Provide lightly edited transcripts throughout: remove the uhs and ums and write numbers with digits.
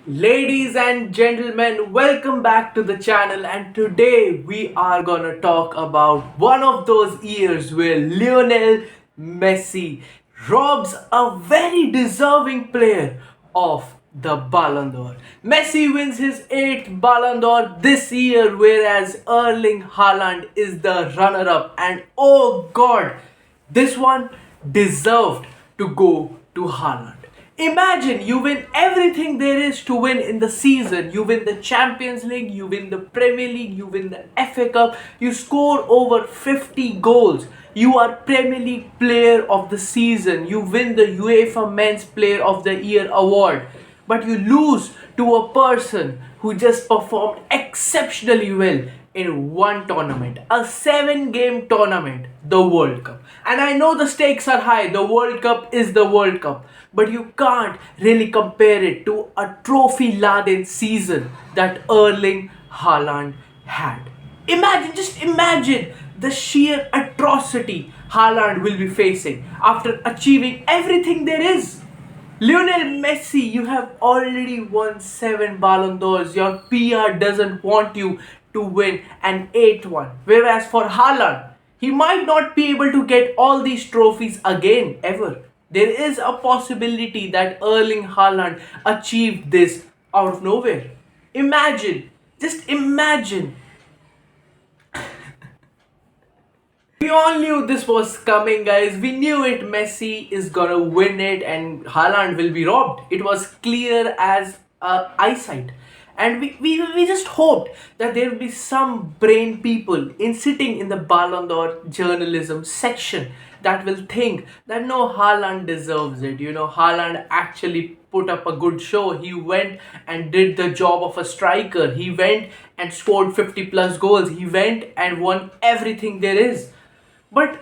Ladies and gentlemen, welcome back to the channel, and today we are gonna talk about one of those years where Lionel Messi robs a very deserving player of the Ballon d'Or. Messi wins his 8th Ballon d'Or this year, whereas Erling Haaland is the runner-up, and oh god, this one deserved to go to Haaland. Imagine you win everything there is to win in the season. You win the Champions League, you win the Premier League, you win the FA Cup, you score over 50 goals. You are Premier League Player of the Season. You win the UEFA Men's Player of the Year award. But you lose to a person who just performed exceptionally well in one tournament, a 7 game tournament, the World Cup. And I know the stakes are high, the World Cup is the World Cup, but you can't really compare it to a trophy laden season that Erling Haaland had. Just imagine the sheer atrocity Haaland will be facing after achieving everything there is. Lionel Messi, you have already won 7 Ballon d'Ors. Your PR doesn't want you to win an 8th one. Whereas for Haaland, he might not be able to get all these trophies again ever. There is a possibility that Erling Haaland achieved this out of nowhere. Imagine, just imagine. We all knew this was coming, guys. We knew it. Messi is gonna win it, and Haaland will be robbed. It was clear as eyesight. And we just hoped that there would be some brain people sitting in the Ballon d'Or journalism section that will think that no, Haaland deserves it. Haaland actually put up a good show. He went and did the job of a striker. He went and scored 50 plus goals. He went and won everything there is. But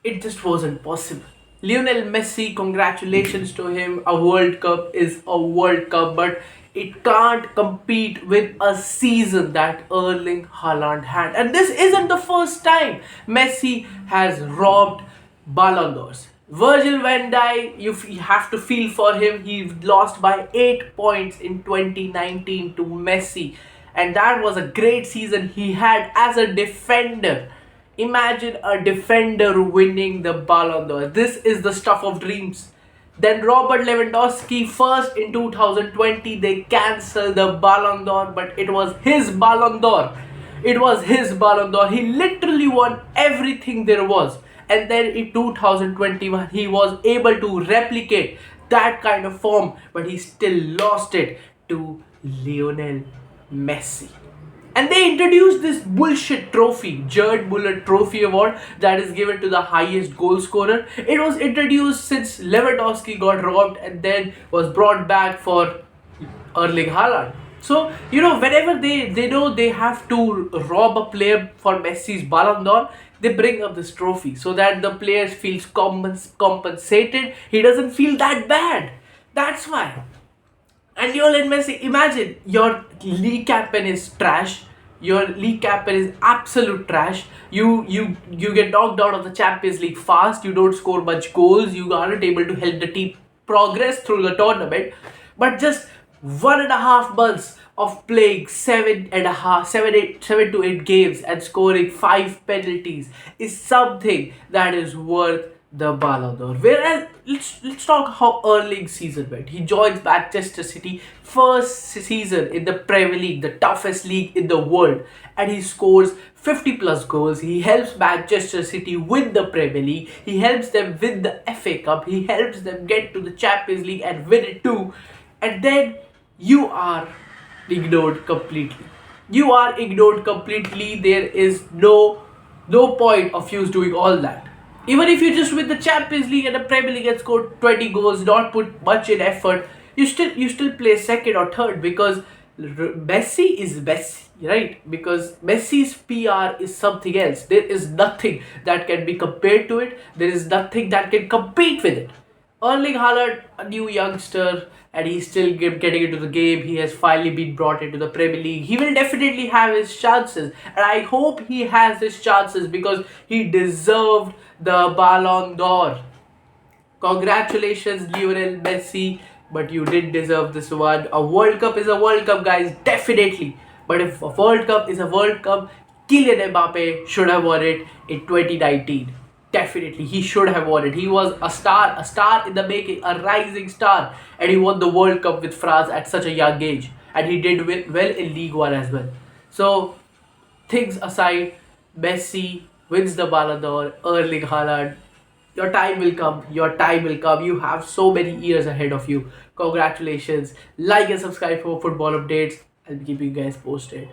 it just wasn't possible. Lionel Messi, congratulations to him. A World Cup is a World Cup, but it can't compete with a season that Erling Haaland had. And this isn't the first time Messi has robbed Ballon d'Ors. Virgil van Dijk, you have to feel for him. He lost by 8 points in 2019 to Messi. And that was a great season he had as a defender. Imagine a defender winning the Ballon d'Or. This is the stuff of dreams. Then Robert Lewandowski, first in 2020, they cancelled the Ballon d'Or, but it was his Ballon d'Or. It was his Ballon d'Or. He literally won everything there was. And then in 2021, he was able to replicate that kind of form, but he still lost it to Lionel Messi. And they introduced this bullshit trophy, Gerd Müller Trophy Award, that is given to the highest goal scorer. It was introduced since Lewandowski got robbed and then was brought back for Erling Haaland. So, whenever they know they have to rob a player for Messi's Ballon d'Or, they bring up this trophy so that the player feels compensated. He doesn't feel that bad. That's why. And Lionel Messi, imagine your league captain is trash. Your league captain is absolute trash. You get knocked out of the Champions League fast. You don't score much goals. You aren't able to help the team progress through the tournament. But just 1.5 months of playing 7 to 8 games and scoring 5 penalties is something that is worth the Ballon d'Or. Whereas let's talk how Erling's season went. He joins Manchester City, first season in the Premier League, the toughest league in the world, and he scores 50 plus goals. He helps Manchester City win the Premier League. He helps them win the FA Cup. He helps them get to the Champions League and win it too. And then you are ignored completely. You are ignored completely. There is no point of you doing all that. Even if you just win the Champions League and the Premier League and score 20 goals, not put much in effort, you still play second or third because Messi is Messi, right? Because Messi's PR is something else. There is nothing that can be compared to it. There is nothing that can compete with it. Erling Haaland, a new youngster, and he's still getting into the game. He has finally been brought into the Premier League. He will definitely have his chances, and I hope he has his chances because he deserved the Ballon d'Or. Congratulations, Lionel Messi. but you did deserve this one. A World Cup is a World Cup, guys, definitely. But if a World Cup is a World Cup, Kylian Mbappe should have won it in 2019. Definitely, he should have won it. He was a star in the making, a rising star, and he won the World Cup with France at such a young age. And he did well in League One as well. So, things aside, Messi wins the Ballon d'Or, Erling Haaland. Your time will come. Your time will come. You have so many years ahead of you. Congratulations. Like and subscribe for football updates. I'll be keeping you guys posted.